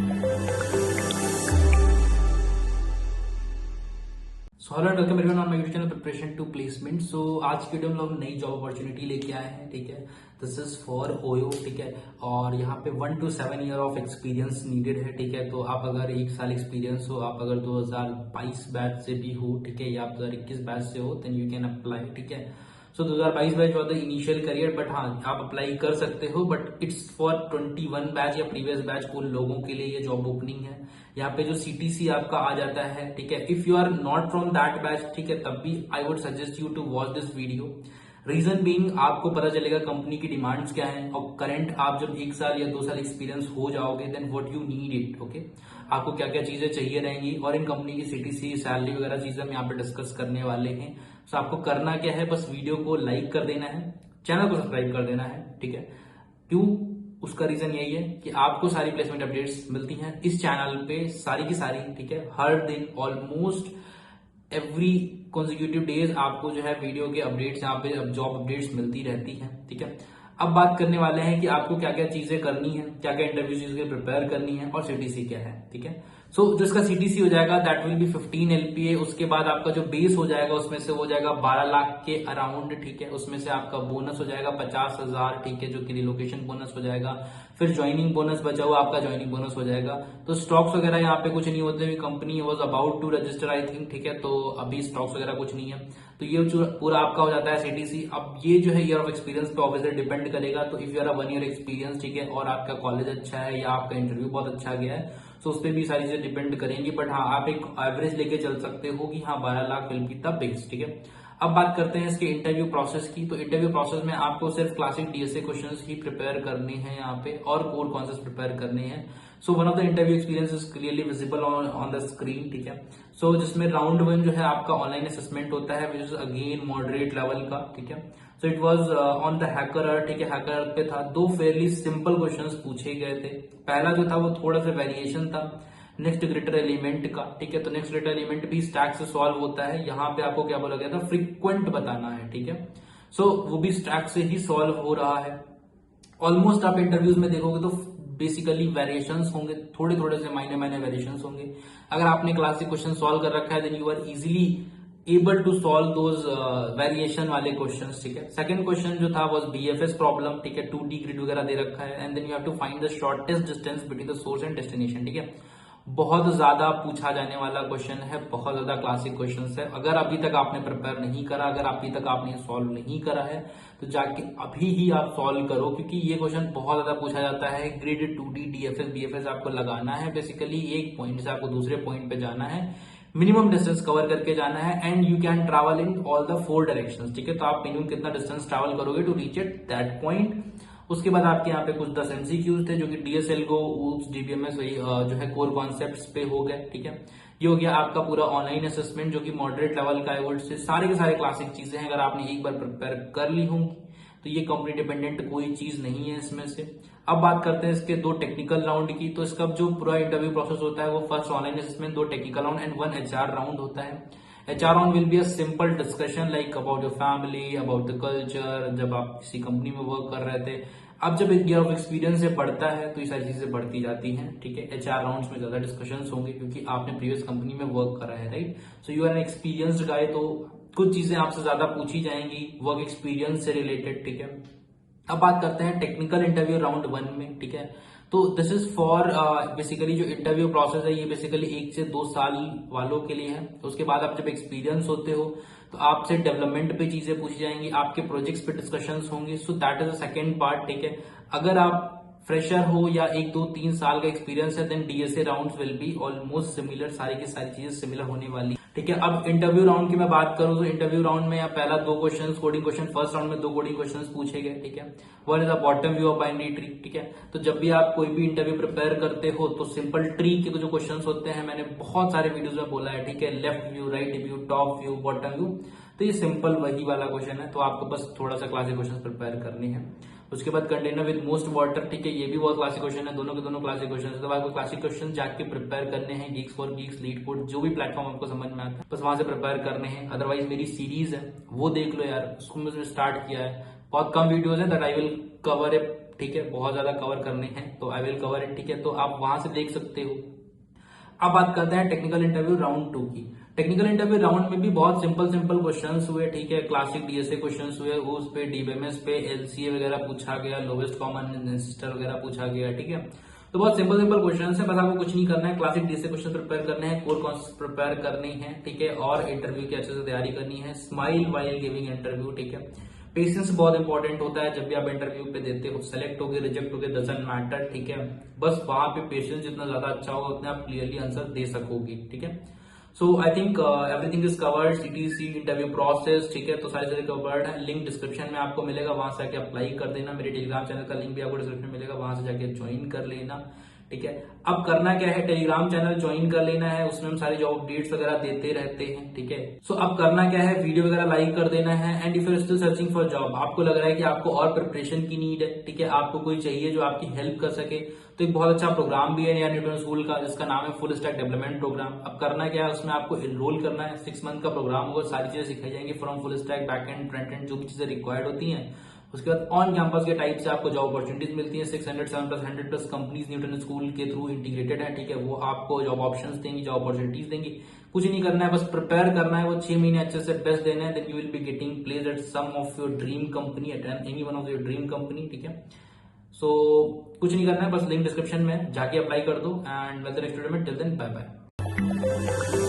Hello welcome everyone on my YouTube channel preparation to placement. So आज की video में लोग नई जॉब अपॉर्चुनिटी लेके आए हैं। ठीक है, दिस इज फॉर ओयो। ठीक है, और यहाँ पे 1 to 7 year of experience needed है। ठीक है, तो आप अगर 1 साल एक्सपीरियंस हो, आप अगर 2022 बैच से भी हो, ठीक है, या आप 2021 बैच से हो, देन यू कैन अप्लाई। ठीक है, सो 2022 batch was the initial career, but हाँ आप अप्लाई कर सकते हो, बट इट्स फॉर 21 बैच या प्रीवियस बैच उन लोगों के लिए ये जॉब ओपनिंग है। यहाँ पे जो सीटीसी आपका आ जाता है, ठीक है, if you are not from that batch, ठीक है, तब भी I would suggest you to watch this video. Reason being आपको पता चलेगा कंपनी की डिमांड्स क्या है, और करंट आप जब 1 साल या 2 साल एक्सपीरियंस हो जाओगे then what you need it. Okay, आपको क्या क्या चीजें चाहिए रहेंगी, और इन कंपनी की सीटीसी सैलरी वगैरह चीजें हम यहाँ पे डिस्कस करने वाले हैं। सो आपको करना क्या है, बस वीडियो को लाइक कर देना है, चैनल को सब्सक्राइब कर देना है। ठीक है, क्यों? उसका रीजन यही है कि आपको सारी प्लेसमेंट अपडेट्स मिलती हैं इस चैनल पे, सारी की सारी। ठीक है, हर दिन ऑलमोस्ट एवरी कॉन्जिक्यूटिव डेज आपको जो है वीडियो के अपडेट्स यहाँ पे जॉब अपडेट्स मिलती रहती हैं। ठीक है, अब बात करने वाले हैं कि आपको क्या क्या चीजें करनी है, क्या क्या इंटरव्यूज के प्रिपेयर करनी है, और सीटीसी क्या है। ठीक है, सो जो इसका सीटीसी हो जाएगा दैट विल बी 15 LPA। उसके बाद आपका जो बेस हो जाएगा उसमें से हो जाएगा 12 लाख के अराउंड। ठीक है, उसमें से आपका बोनस हो जाएगा 50,000। ठीक है, जो कि रिलोकेशन बोनस हो जाएगा। फिर ज्वाइनिंग बोनस बचा हुआ आपका ज्वाइनिंग बोनस हो जाएगा। तो स्टॉक्स वगैरह यहाँ पे कुछ नहीं होते, company was about to register I think. ठीक है, तो अभी स्टॉक्स वगैरह कुछ नहीं है। तो ये पूरा आपका हो जाता है सीटीसी। अब ये जो है ईयर ऑफ एक्सपीरियंस पे ऑब्वियसली डिपेंड करेगा। तो if you are a 1 year experience, ठीक है, और आपका कॉलेज अच्छा है या आपका इंटरव्यू बहुत अच्छा गया है, तो उस पर भी सारी चीजें डिपेंड करेंगी। बट हाँ, आप एक एवरेज लेके चल सकते हो कि हाँ 12 lakh will be the base. ठीक है, अब बात करते हैं इसके इंटरव्यू प्रोसेस की। तो इंटरव्यू प्रोसेस में आपको सिर्फ क्लासिक डीएसए क्वेश्चंस ही प्रिपेयर करने हैं यहाँ पे, और कोर कॉन्सेप्ट प्रिपेयर करने हैं। So one of the interview experience is clearly visible on the screen. ठीक है, सो जिसमें राउंड 1 जो है आपका ऑनलाइन असेसमेंट होता है, which is again moderate level का। ठीक है, so it was on the HackerEarth. ठीक है, हैकर अर्थ पे था, 2 फेयरली सिंपल क्वेश्चंस पूछे गए थे। पहला जो था वो थोड़ा सा वेरिएशन था नेक्स्ट ग्रेटर एलिमेंट का। ठीक है, तो नेक्स्ट ग्रेटर एलिमेंट भी स्टैक से सॉल्व होता है। यहाँ पे आपको क्या बोला गया था, फ्रीक्वेंट बताना है। ठीक है, सो वो भी स्टैक से ही सॉल्व हो रहा है। ऑलमोस्ट आप इंटरव्यूज में देखोगे तो बेसिकली वेरिएशंस होंगे, थोड़े थोड़े से माइने वेरिएशंस होंगे। अगर आपने क्लासिक क्वेश्चन सॉल्व कर रखा है then you are easily able to solve those variation वाले क्वेश्चंस। ठीक है, सेकंड क्वेश्चन जो था वाज बीएफएस प्रॉब्लम। ठीक है, 2D ग्रिड वगैरह दे रखा है, and then you have to find the shortest distance between the source and destination. ठीक है, बहुत ज्यादा पूछा जाने वाला क्वेश्चन है, बहुत ज्यादा क्लासिक क्वेश्चन है। अगर अभी तक आपने प्रिपेयर नहीं करा, अगर अभी तक आपने सॉल्व नहीं करा है, तो जाके अभी ही आप सॉल्व करो, क्योंकि ये क्वेश्चन बहुत ज्यादा पूछा जाता है। ग्रिड 2D डीएफएस बीएफएस आपको लगाना है। बेसिकली एक पॉइंट से आपको दूसरे पॉइंट पे जाना है, मिनिमम डिस्टेंस कवर करके जाना है, and you can travel in all the 4 directions. ठीक है, तो आप मिनिमम कितना डिस्टेंस ट्रैवल करोगे to reach at that point. उसके बाद आपके यहाँ पे कुछ 10 MCQs थे जो कि डीएसएल को डीबीएमएस जो है कोर कॉन्सेप्ट्स पे हो गए। ठीक है, ये हो गया आपका पूरा ऑनलाइन असेसमेंट जो कि मॉडरेट लेवल का है। से सारे के सारे क्लासिक चीजें हैं, अगर आपने एक बार प्रिपेयर कर ली होंगी तो ये कंपनी डिपेंडेंट कोई चीज नहीं है इसमें से। अब बात करते हैं इसके 2 टेक्निकल राउंड की। तो इसका जो पूरा इंटरव्यू प्रोसेस होता है वो first online assessment, 2 technical round and 1 HR round होता है। HR round will be a simple discussion like about your family, about the culture, जब आप किसी कंपनी में वर्क कर रहे थे। अब जब एक ईयर ऑफ एक्सपीरियंस से बढ़ता है तो ये सारी चीजें बढ़ती जाती हैं। ठीक है, HR राउंड्स में ज्यादा डिस्कशंस होंगे क्योंकि आपने प्रीवियस कंपनी में वर्क करा है, right. So you are an experienced guy, तो कुछ चीजें आपसे ज्यादा पूछी जाएंगी वर्क एक्सपीरियंस से रिलेटेड। ठीक है, अब बात करते हैं टेक्निकल इंटरव्यू राउंड 1 में। ठीक है, तो दिस इज फॉर बेसिकली जो इंटरव्यू प्रोसेस है ये बेसिकली 1 से 2 साल वालों के लिए है। उसके बाद आप जब एक्सपीरियंस होते हो तो आपसे डेवलपमेंट पे चीजें पूछी जाएंगी, आपके प्रोजेक्ट्स पे डिस्कशंस होंगे। So that is the second part. ठीक है, अगर आप फ्रेशर हो या 1, 2, 3 साल का एक्सपीरियंस है then DSA rounds will be almost similar, सारी की सारी चीजें सिमिलर होने वाली। ठीक है, अब इंटरव्यू राउंड की मैं बात करूं तो इंटरव्यू राउंड में पहला 2 question coding question, first round में 2 कोडिंग क्वेश्चन पूछे गए। ठीक है, one is a bottom view of binary tree. ठीक है, तो जब भी आप कोई भी इंटरव्यू प्रिपेयर करते हो तो सिंपल ट्री के जो क्वेश्चन होते हैं, मैंने बहुत सारे वीडियोज में बोला है। ठीक है, left view, right view, top view, bottom view, तो ये सिंपल वही वाला क्वेश्चन है। तो आपको बस थोड़ा सा क्लासिक क्वेश्चन प्रिपेयर करने हैं। उसके बाद कंटेनर विद मोस्ट वाटर। ठीक है, ये भी बहुत क्लासिक क्वेश्चन है, दोनों के दोनों क्लासिक क्वेश्चन है। तो आपको क्लासिक क्वेश्चन जाके प्रिपेयर करने हैं, Geeks for Geeks, leet code, जो भी प्लेटफॉर्म आपको समझ में आता है बस वहां से प्रिपेयर करने हैं। अदरवाइज मेरी सीरीज है वो देख लो यार, उसको मैंने स्टार्ट किया है, बहुत कम वीडियोज है दैट आई विल कवर ए ठीक है, बहुत ज्यादा कवर करने हैं तो आई विल कवर इट, ठीक है, तो आप वहां से देख सकते हो। अब बात करते हैं टेक्निकल इंटरव्यू राउंड 2 की। टेक्निकल इंटरव्यू राउंड में भी बहुत सिंपल सिंपल क्वेश्चंस हुए, ठीक है, क्लासिक डीएसए क्वेश्चंस हुए, उस पे डीबीएमएस पे एलसीए वगैरह पूछा गया, लोवेस्ट कॉमन एंसेस्टर वगैरह पूछा गया, ठीक है। तो बहुत सिंपल सिंपल क्वेश्चन है, बस आपको कुछ नहीं करना है, क्लासिक डीएसए क्वेश्चन प्रिपेयर करने हैं, कोर कॉन्सेप्ट प्रिपेयर करने हैं, ठीक है, और इंटरव्यू की अच्छे से तैयारी करनी है, स्माइल वाइल गिविंग इंटरव्यू, ठीक है। पेशेंस बहुत इंपॉर्टेंट होता है जब भी आप इंटरव्यू पे देते हो, सेलेक्ट हो गए रिजेक्ट हो गए डजंट मैटर, ठीक है, बस वहां पे पेशेंस जितना ज्यादा अच्छा होगा उतना आप क्लियरली आंसर दे सकोगे, ठीक है। So I think everything is covered, CTC interview process, ठीक है, तो सारी चीजें कवर्ड है। लिंक डिस्क्रिप्शन में आपको मिलेगा, वहां से जाके अप्लाई कर देना। मेरे टेलीग्राम चैनल का लिंक भी आपको डिस्क्रिप्शन में मिलेगा, वहां से जाके ज्वाइन कर लेना, ठीक है। अब करना क्या है, टेलीग्राम चैनल ज्वाइन कर लेना है, उसमें हम सारे जॉब अपडेट्स वगैरह देते रहते हैं, ठीक है। सो अब करना क्या है, वीडियो वगैरह लाइक कर देना है। And if you are still searching for job, आपको लग रहा है कि आपको और प्रिपरेशन की नीड है, ठीक है, आपको कोई चाहिए जो आपकी हेल्प कर सके, तो एक बहुत अच्छा प्रोग्राम भी है नया न्यूटन स्कूल का, जिसका नाम है फुल स्टैक डेवलपमेंट प्रोग्राम। अब करना क्या है, उसमें आपको एनरोल करना है, 6 मंथ का प्रोग्राम होगा, सारी चीजें सिखाई जाएंगी from full stack, back and, front end, जो भी चीजें रिक्वायर्ड होती हैं। उसके बाद ऑन कैंपस के टाइप से आपको जॉब अपॉर्चुनिटीज मिलती है, 600 कंपनीज न्यूटन स्कूल के थ्रू इंटीग्रेटेड है, ठीक है, वो आपको जॉब ऑप्शंस देंगी, जॉब अपॉर्चुनिटीज देंगी। कुछ नहीं करना है, बस प्रिपेयर करना है, वो 6 महीने अच्छे से बेस्ट देना है, then you will be getting place at some of your dream company, at any one of your dream company, ठीक है। सो कुछ नहीं करना है, बस लिंक डिस्क्रिप्शन में जाके अप्लाई कर दो। And well the next video में, टिल देन बाय बाय।